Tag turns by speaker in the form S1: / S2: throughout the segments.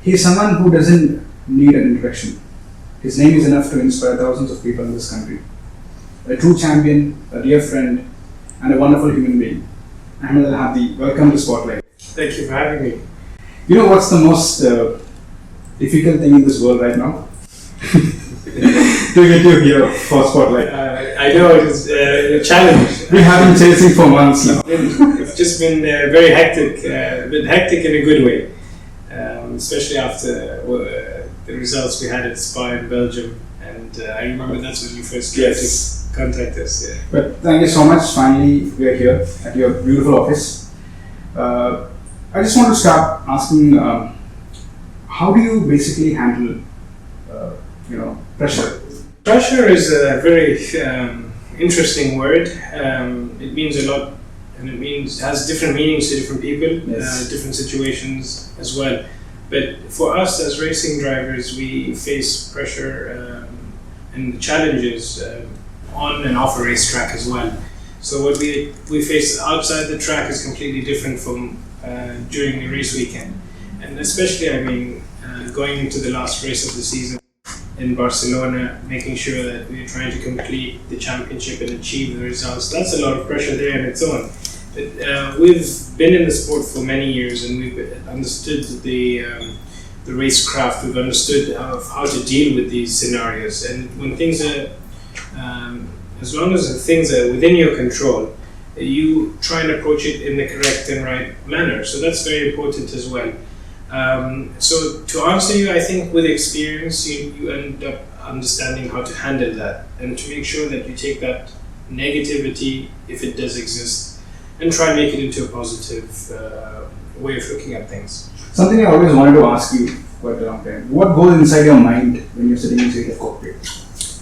S1: He is someone who doesn't need an introduction. His name is enough to inspire thousands of people in this country. A true champion, a dear friend, and a wonderful human being. Ahmad Al Harthy, welcome to SpotLight.
S2: Thank you for having me.
S1: You know what's the most difficult thing in this world right now? To get you here for SpotLight.
S2: I know it is a challenge.
S1: We have been chasing for months now.
S2: It's just been very hectic, but hectic in a good way. Especially after the results we had at Spa in Belgium, and I remember that's when you first came to contact us. Yeah.
S1: But thank you so much. Finally, we are here at your beautiful office. I just want to start asking, how do you basically handle, pressure?
S2: Pressure is a very interesting word. It means a lot, and has different meanings to different people, different situations as well. But for us as racing drivers, we face pressure and challenges on and off a racetrack as well. So what we face outside the track is completely different from during the race weekend. And especially, going into the last race of the season in Barcelona, making sure that we're trying to complete the championship and achieve the results. That's a lot of pressure there on its own. But we've been in the sport for many years, and we've understood the racecraft. We've understood how to deal with these scenarios. And when things are, as long as things are within your control, you try and approach it in the correct and right manner. So that's very important as well. So to answer you, I think with experience, you end up understanding how to handle that, and to make sure that you take that negativity, if it does exist, and try and make it into a positive way of looking at things.
S1: Something I always wanted to ask you quite a long time. What goes inside your mind when you're sitting inside the cockpit?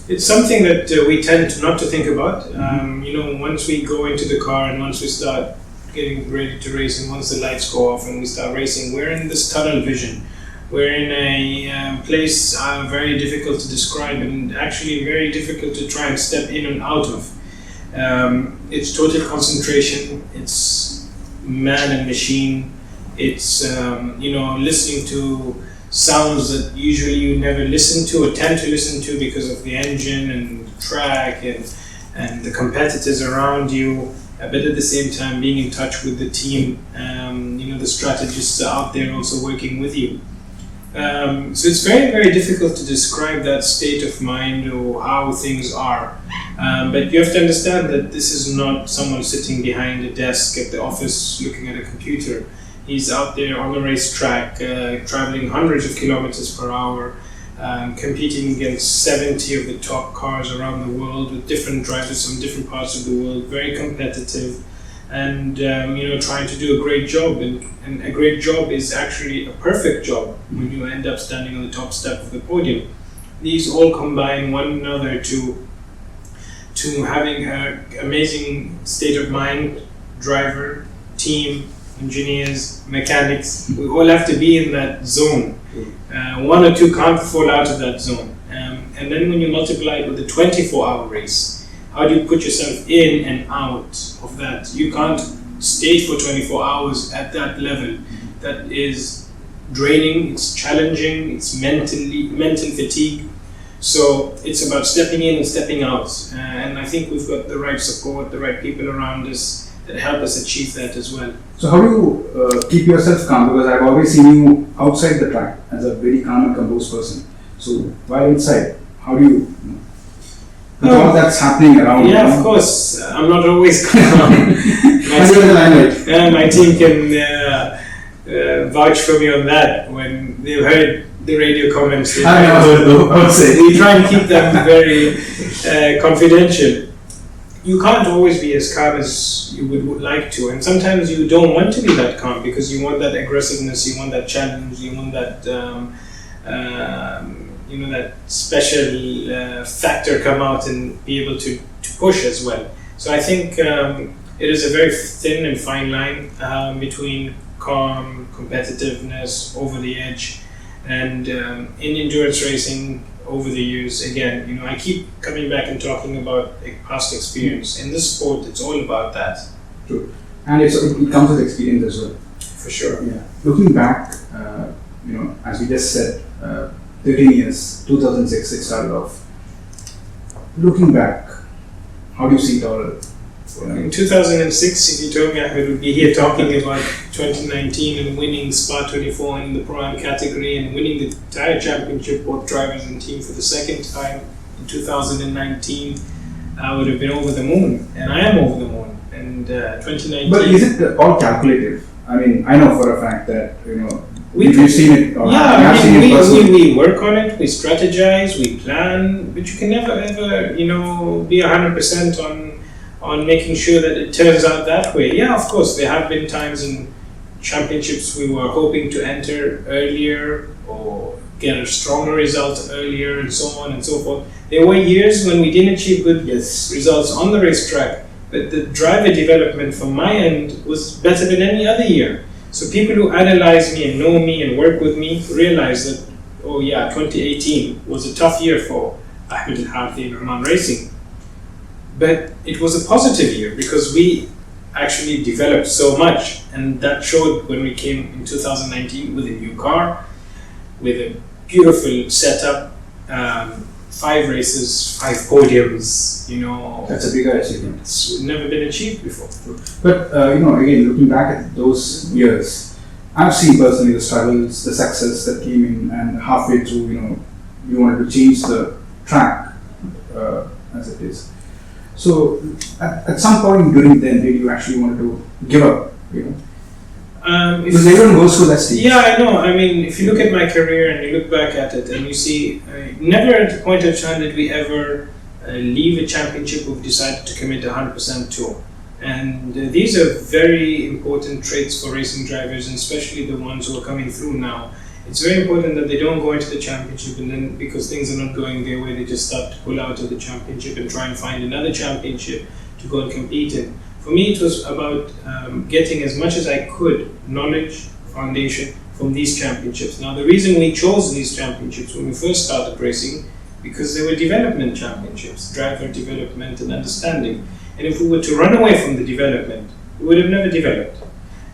S2: It's something that we tend not to think about. Once we go into the car and once we start getting ready to race, and once the lights go off and we start racing, we're in this tunnel vision. We're in a place very difficult to describe, and actually very difficult to try and step in and out of. It's total concentration, it's man and machine, it's listening to sounds that usually you never listen to or tend to listen to because of the engine and the track and the competitors around you, but at the same time being in touch with the team. The strategists are out there also working with you. So it's very, very difficult to describe that state of mind or how things are. But you have to understand that this is not someone sitting behind a desk at the office looking at a computer. He's out there on the racetrack, traveling hundreds of kilometers per hour, competing against 70 of the top cars around the world with different drivers from different parts of the world, very competitive, and trying to do a great job. And a great job is actually a perfect job when you end up standing on the top step of the podium. These all combine one another to having an amazing state of mind. Driver, team, engineers, mechanics, we all have to be in that zone. One or two can't fall out of that zone. And then when you multiply it with a 24-hour race, how do you put yourself in and out of that? You can't stay for 24 hours at that level. That is draining, it's challenging, it's mental fatigue. So it's about stepping in and stepping out. And I think we've got the right support, the right people around us that help us achieve that as well.
S1: So how do you keep yourself calm? Because I've always seen you outside the track as a very calm and composed person. So while inside, how do you all that's happening around?
S2: Yeah, of course. I'm not always calm. My team can vouch for me on that. When they've heard the radio comments, we try and keep them very confidential. You can't always be as calm as you would like to, and sometimes you don't want to be that calm because you want that aggressiveness, you want that challenge, you want that that special factor come out and be able to push as well. So I think it is a very thin and fine line between calm, competitiveness, over the edge, and in endurance racing over the years, again, I keep coming back and talking about a past experience. In this sport, it's all about that.
S1: True. And it comes with experience as well.
S2: For sure.
S1: Yeah. Looking back, as we just said, 13 years, 2006 it started off. Looking back, how do you see it all?
S2: In 2006, if you told me I would be here talking about 2019 and winning Spa 24 in the Pro-Am category and winning the entire championship, both drivers and team, for the second time in 2019, I would have been over the moon, and I am over the moon. And 2019.
S1: But is it all calculative? I mean, I know for a fact that we've seen it. Or
S2: yeah, we work on it, we strategize, we plan, but you can never ever be 100% on making sure that it turns out that way. Yeah, of course, there have been times in championships we were hoping to enter earlier or get a stronger result earlier and so on and so forth. There were years when we didn't achieve good results on the racetrack, but the driver development from my end was better than any other year. So people who analyze me and know me and work with me realize that, 2018 was a tough year for Ahmad Al Harthy and Oman Racing. But it was a positive year because we actually developed so much, and that showed when we came in 2019 with a new car, with a beautiful setup, 5 races, 5 podiums,
S1: That's a bigger achievement.
S2: It's never been achieved before.
S1: But, again, looking back at those years, I've seen personally the struggles, the success that came in, and halfway through, you wanted to change the track as it is. So, at some point during then, did you actually want to give up? Because everyone goes through that stage.
S2: Yeah, I know. I mean, if you look at my career and you look back at it, and you see, never at the point of time did we ever leave a championship we've decided to commit 100% to. And these are very important traits for racing drivers, and especially the ones who are coming through now. It's very important that they don't go into the championship and then, because things are not going their way, they just start to pull out of the championship and try and find another championship to go and compete in. For me, it was about getting as much as I could knowledge, foundation from these championships. Now, the reason we chose these championships when we first started racing, because they were development championships, driver development and understanding. And if we were to run away from the development, we would have never developed.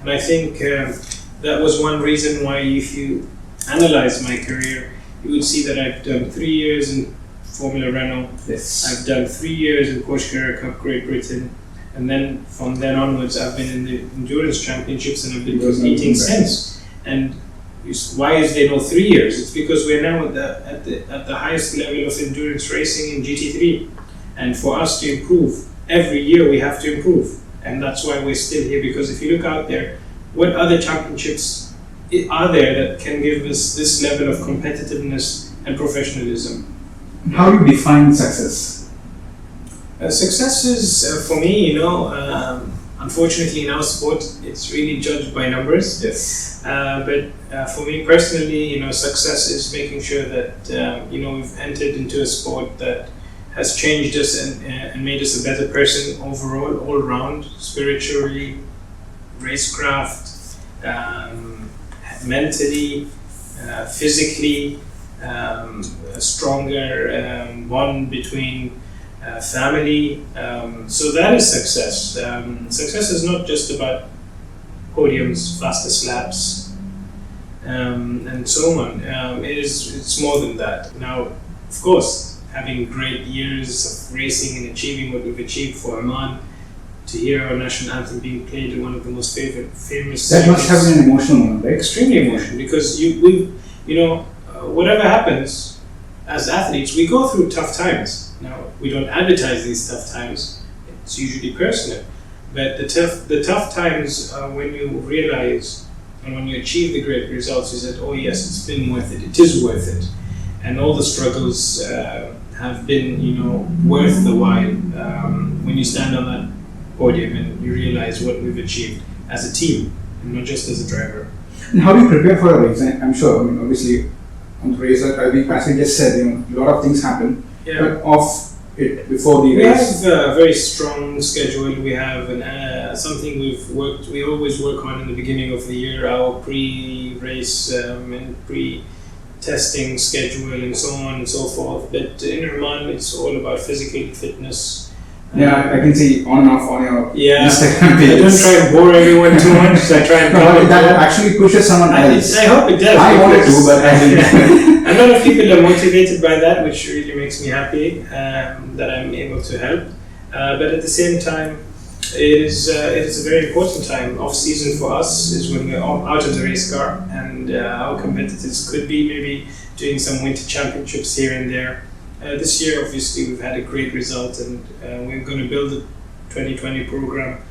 S2: And I think that was one reason why, if you analyze my career, you would see that I've done 3 years in Formula Renault.
S1: Yes.
S2: I've done 3 years in Porsche Carrera Cup Great Britain. And then from then onwards, I've been in the endurance championships and I've been competing since. And why is there no 3 years? It's because we're now at the highest level of endurance racing in GT3. And for us to improve, every year we have to improve. And that's why we're still here, because if you look out there, what other championships are there that can give us this level of competitiveness and professionalism?
S1: How do you define success?
S2: Success is, for me, unfortunately in our sport, it's really judged by numbers.
S1: Yes.
S2: But for me personally, success is making sure that, we've entered into a sport that has changed us and made us a better person overall, all around, spiritually, racecraft, mentally, physically, a stronger bond between family. So that is success. Success is not just about podiums, fastest laps, and so on. It's more than that. Now, of course, having great years of racing and achieving what we've achieved for Oman, to hear our national anthem being played in one of the most famous.
S1: That must have been an emotional moment, right?
S2: Extremely emotional, because whatever happens as athletes, we go through tough times. Now, we don't advertise these tough times; it's usually personal. But the tough times are when you realize and when you achieve the great results. You said, "Oh yes, it's been worth it. It is worth it," and all the struggles have been, worth the while. When you stand on that podium and you realize what we've achieved as a team, and not just as a driver.
S1: And how do you prepare for a race? I'm sure, obviously, on the race, as we just said, a lot of things happen.
S2: Yeah.
S1: But off it before the race.
S2: We have a very strong schedule. We have something we always work on in the beginning of the year, our pre-race and pre-testing schedule and so on and so forth. But in Oman, it's all about physical fitness,
S1: Yeah, I can see on and off on your Instagram
S2: I
S1: page.
S2: don't try and bore everyone too much. I try and
S1: No, that actually pushes someone else.
S2: I hope it does.
S1: I wanted to, but I didn't.
S2: A lot of people are motivated by that, which really makes me happy that I'm able to help. But at the same time, it is a very important time. Off season for us is when we're out of the race car, and our competitors could be maybe doing some winter championships here and there. This year, obviously, we've had a great result, and we're going to build the 2020 program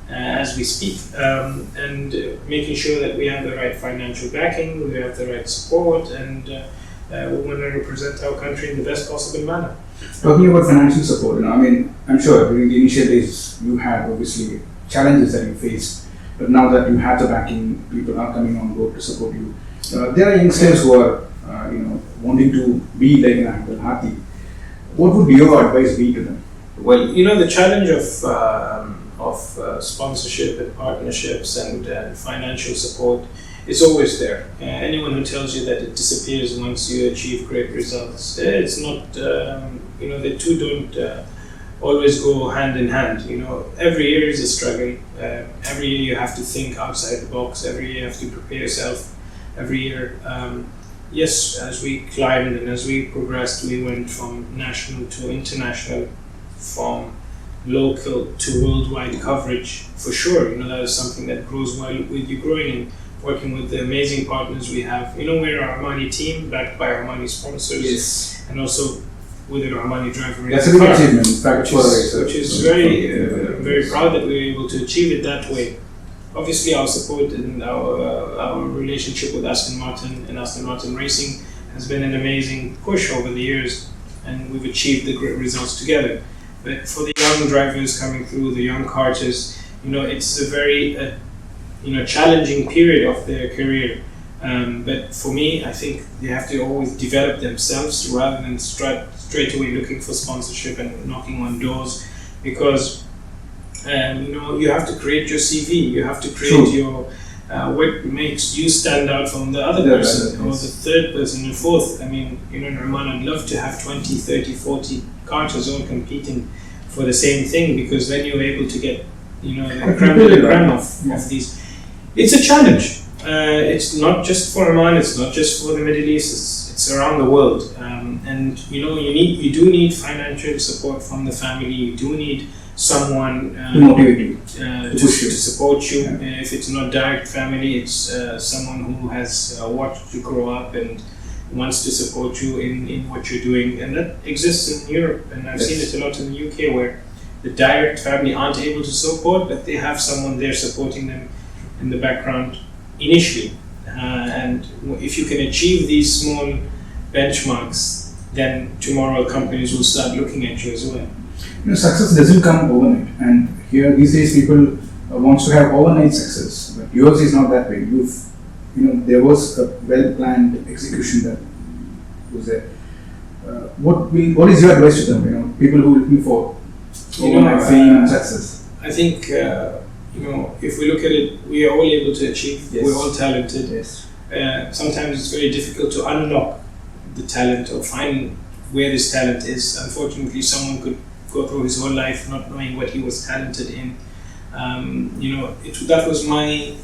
S2: as we speak, and making sure that we have the right financial backing, we have the right support, and we want to represent our country in the best possible manner.
S1: Talking about financial support, I mean, I'm sure during the initial days you had obviously challenges that you faced, but now that you have the backing, people are coming on board to support you. There are youngsters who are, wanting to be like an Ahmad Al Harthy. What would your advice be to them?
S2: Well, the challenge of sponsorship and partnerships and financial support is always there. Anyone who tells you that it disappears once you achieve great results, it's not. The two don't always go hand in hand. Every year is a struggle. Every year you have to think outside the box. Every year you have to prepare yourself. Every year. Yes, as we climbed and as we progressed, we went from national to international, from local to worldwide coverage. For sure, that is something that grows while with you growing and working with the amazing partners we have. We're our Armani team, backed by Armani sponsors,
S1: Yes.
S2: and also with an Armani driver.
S1: That's a big achievement, in fact,
S2: which is very proud that we were able to achieve it that way. Obviously, our support and our relationship with Aston Martin and Aston Martin Racing has been an amazing push over the years, and we've achieved the great results together. But for the young drivers coming through, the young karters, it's a very challenging period of their career. But for me, I think they have to always develop themselves rather than straight away looking for sponsorship and knocking on doors, because you have to create your CV. You have to create your what makes you stand out from the other person or the third person and fourth. I mean, in Oman, I'd love to have 20, 30, 40 karters all competing for the same thing, because then you're able to get the crème de la crème of these. It's a challenge. It's not just for Oman. It's not just for the Middle East. It's around the world. And you do need financial support from the family. You do need someone
S1: to motivate you,
S2: to support you. If it's not direct family, it's someone who has watched you grow up and wants to support you in what you're doing. And that exists in Europe, and I've seen it a lot in the UK, where the direct family aren't able to support, but they have someone there supporting them in the background initially. And if you can achieve these small benchmarks, then tomorrow companies will start looking at you as well.
S1: Success doesn't come overnight, and here these days people wants to have overnight success, but yours is not that way. There was a well-planned execution that was there. What is your advice to them? People who are looking for overnight fame and success.
S2: I think if we look at it, we are all able to achieve. Yes. We're all talented.
S1: Yes.
S2: Sometimes it's very difficult to unlock the talent or find where this talent is. Unfortunately, someone could go through his whole life not knowing what he was talented in. That was my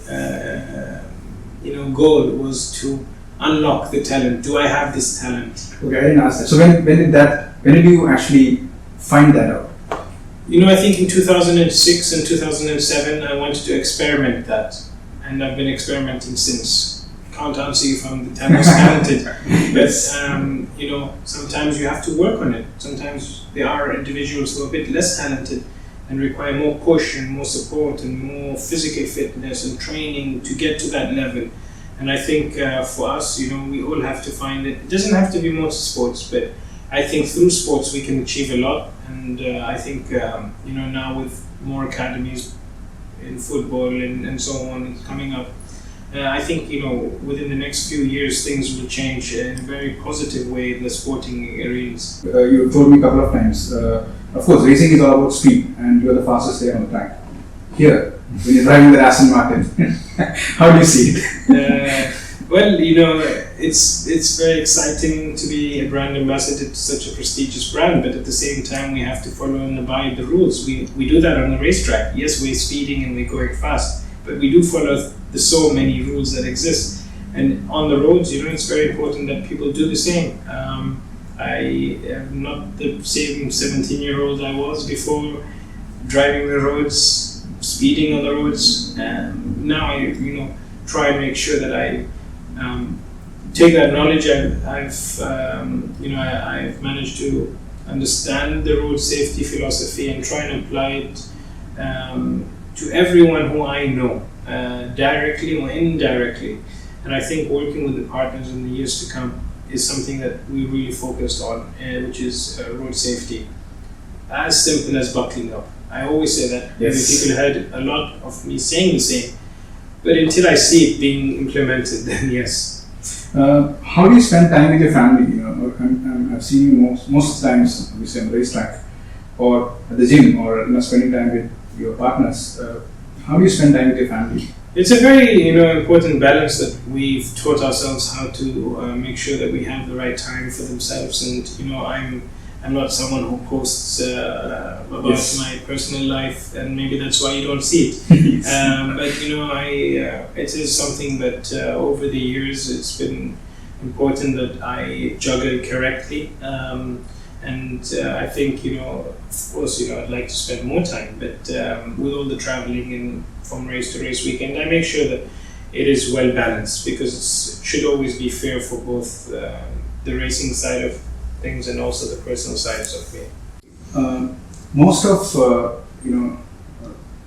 S2: goal, was to unlock the talent. Do I have this talent?
S1: Okay, I didn't ask that. So when did you actually find that out?
S2: I think in 2006 and 2007 I wanted to experiment that, and I've been experimenting since. Can't answer you if I'm the most talented, but sometimes you have to work on it. Sometimes there are individuals who are a bit less talented and require more push and more support and more physical fitness and training to get to that level. And I think for us, we all have to find it. It doesn't have to be motorsports, but I think through sports we can achieve a lot. And I think now with more academies in football and so on coming up, I think within the next few years things will change in a very positive way in the sporting arenas.
S1: You told me a couple of times. Of course, racing is all about speed, and you're the fastest there on the track. Here, when you're driving the Aston Martin, how do you see it?
S2: Well, it's very exciting to be a brand ambassador to such a prestigious brand, but at the same time we have to follow and abide the rules. We do that on the racetrack. Yes, we're speeding and we're going fast, but we do follow the so many rules that exist. And on the roads, it's very important that people do the same. I am not the same 17-year-old I was before, driving the roads, speeding on the roads. Now I try and make sure that I take that knowledge I've managed to understand the road safety philosophy and try and apply it to everyone who I know, directly or indirectly. And I think working with the partners in the years to come is something that we really focused on, which is road safety. As simple as buckling up. I always say that.
S1: Yes.
S2: People heard a lot of me saying the same, but until I see it being implemented, then yes.
S1: How do you spend time with your family? I've seen you most of the times, obviously on the racetrack, or at the gym, or spending time with your partners. How do you spend time with your family?
S2: It's a very important balance that we've taught ourselves how to make sure that we have the right time for themselves. And I'm not someone who posts about my personal life, and maybe that's why you don't see it. But it is something that over the years it's been important that I juggle correctly. And I think of course I'd like to spend more time, but with all the traveling and from race to race weekend, I make sure that it is well balanced, because it should always be fair for both the racing side of things and also the personal sides of me.
S1: Most of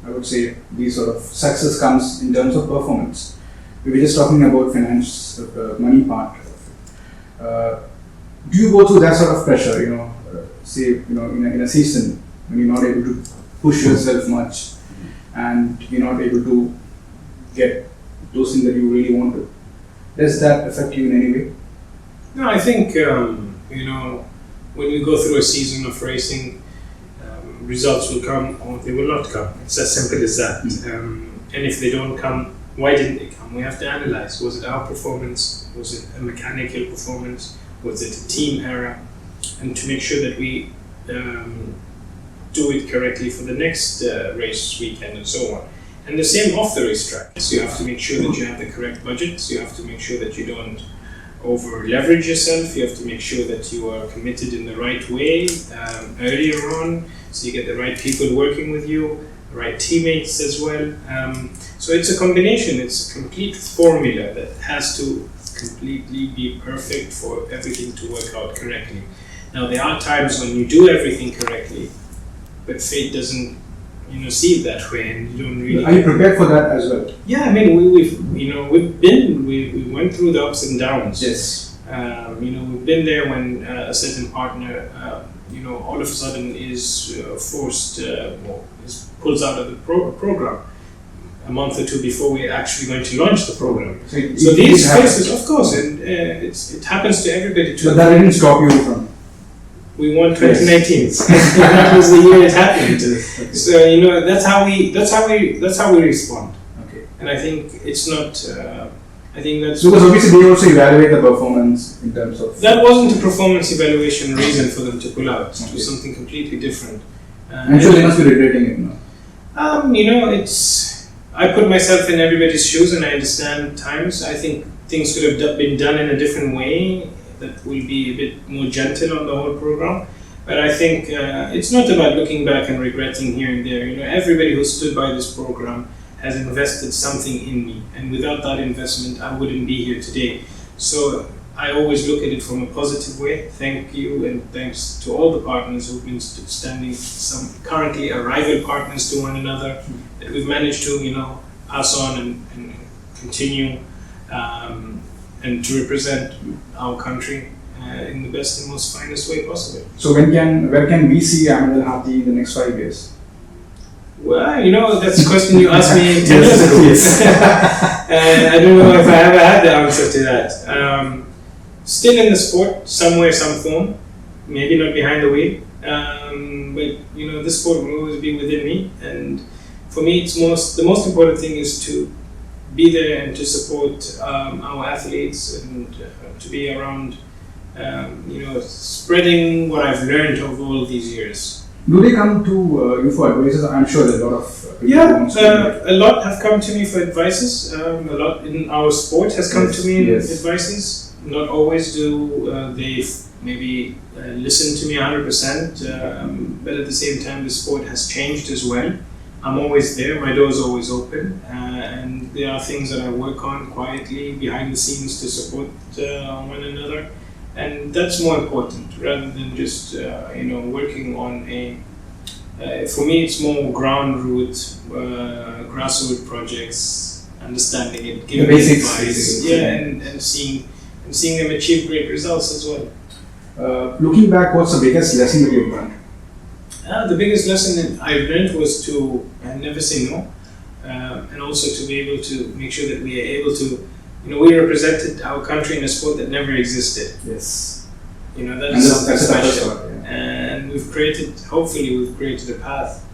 S1: I would say these sort of success comes in terms of performance. We were just talking about finance, money part of it. Do you go through that sort of pressure? In a season when you're not able to push yourself much, and you're not able to get those things that you really want to. Does that affect you in any way?
S2: No, I think when we go through a season of racing, results will come or they will not come. It's as simple as that. And if they don't come, why didn't they come? We have to analyze. Was it our performance? Was it a mechanical performance? Was it a team error? And to make sure that we do it correctly for the next race weekend and so on. And the same off the racetrack. So you have to make sure that you have the correct budgets. You have to make sure that you don't over leverage yourself. You have to make sure that you are committed in the right way earlier on, so you get the right people working with you, the right teammates as well. So it's a combination. It's a complete formula that has to completely be perfect for everything to work out correctly. Now there are times when you do everything correctly, but fate doesn't see it that way, and you don't really.
S1: Are you prepared for that as well?
S2: Yeah, I mean we went through the ups and downs.
S1: Yes.
S2: We've been there when a certain partner all of a sudden is forced pulls out of the program a month or two before we're actually going to launch the program. So these cases, of course, and it happens to everybody too.
S1: But that didn't stop you from.
S2: We won 2019. Yes. That was the year it happened. Okay. So that's how we respond.
S1: Okay.
S2: And I think it's not. I think that's
S1: because obviously they also evaluate the performance in terms of.
S2: That wasn't a performance evaluation reason for them to pull out. Okay. It was something completely different.
S1: I'm sure they must be regretting it now.
S2: I put myself in everybody's shoes, and I understand times. I think things could have been done in a different way that will be a bit more gentle on the whole program. But I think it's not about looking back and regretting here and there. Everybody who stood by this program has invested something in me, and without that investment, I wouldn't be here today. So I always look at it from a positive way. Thank you, and thanks to all the partners who've been standing, some currently are rival partners to one another, that we've managed to, pass on and continue and to represent our country in the best and most finest way possible.
S1: So where can we see Ahmad Al Harthy in the next 5 years?
S2: Well, that's a question you asked me 10 years ago. I don't know if I ever had the answer to that. Still in the sport, somewhere, some form, maybe not behind the wheel, but this sport will always be within me. And for me, the most important thing is to be there and to support our athletes and to be around, spreading what I've learned over all these years.
S1: Do they come to you for advices? I'm sure there's a lot of people who
S2: Yeah,
S1: wants to
S2: a lot have come to me for advices. A lot in our sport has come to me in advices. Not always do they maybe listen to me 100%, but at the same time the sport has changed as well. I'm always there, my door is always open, and there are things that I work on quietly behind the scenes to support one another. And that's more important rather than just working on a. For me, it's more ground root, grassroots projects, understanding it, giving advice, and seeing them achieve great results as well.
S1: Looking back, what's the biggest lesson that you've learned?
S2: The biggest lesson that I learned was to never say no, and also to be able to make sure that we are able to. We represented our country in a sport that never existed.
S1: Yes.
S2: That's something special.
S1: Part, yeah.
S2: And hopefully we've created a path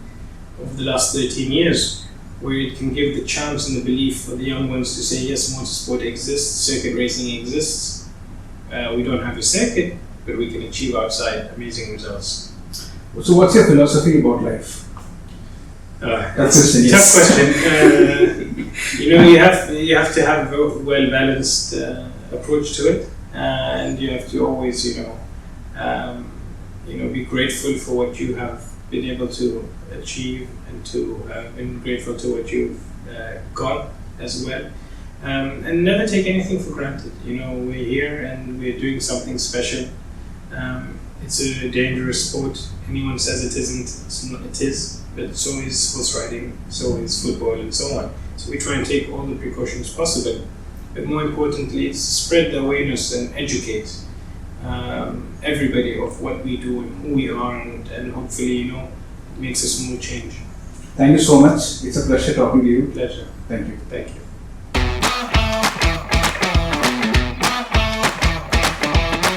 S2: over the last 13 years where it can give the chance and the belief for the young ones to say, yes, motorsport exists, circuit racing exists. We don't have a circuit, but we can achieve outside amazing results.
S1: So what's your philosophy about life?
S2: That's a tough question. You have to have a well-balanced approach to it, and you have to always, be grateful for what you have been able to achieve, and to have been grateful to what you've got as well, and never take anything for granted. We're here and we're doing something special. It's a dangerous sport. Anyone says it isn't, it is. But so is horse riding, so is football, and so on. So we try and take all the precautions possible. But more importantly, it's spread the awareness and educate everybody of what we do and who we are, and hopefully, it makes a small change.
S1: Thank you so much. It's a pleasure talking to you.
S2: Pleasure.
S1: Thank you.
S2: Thank you.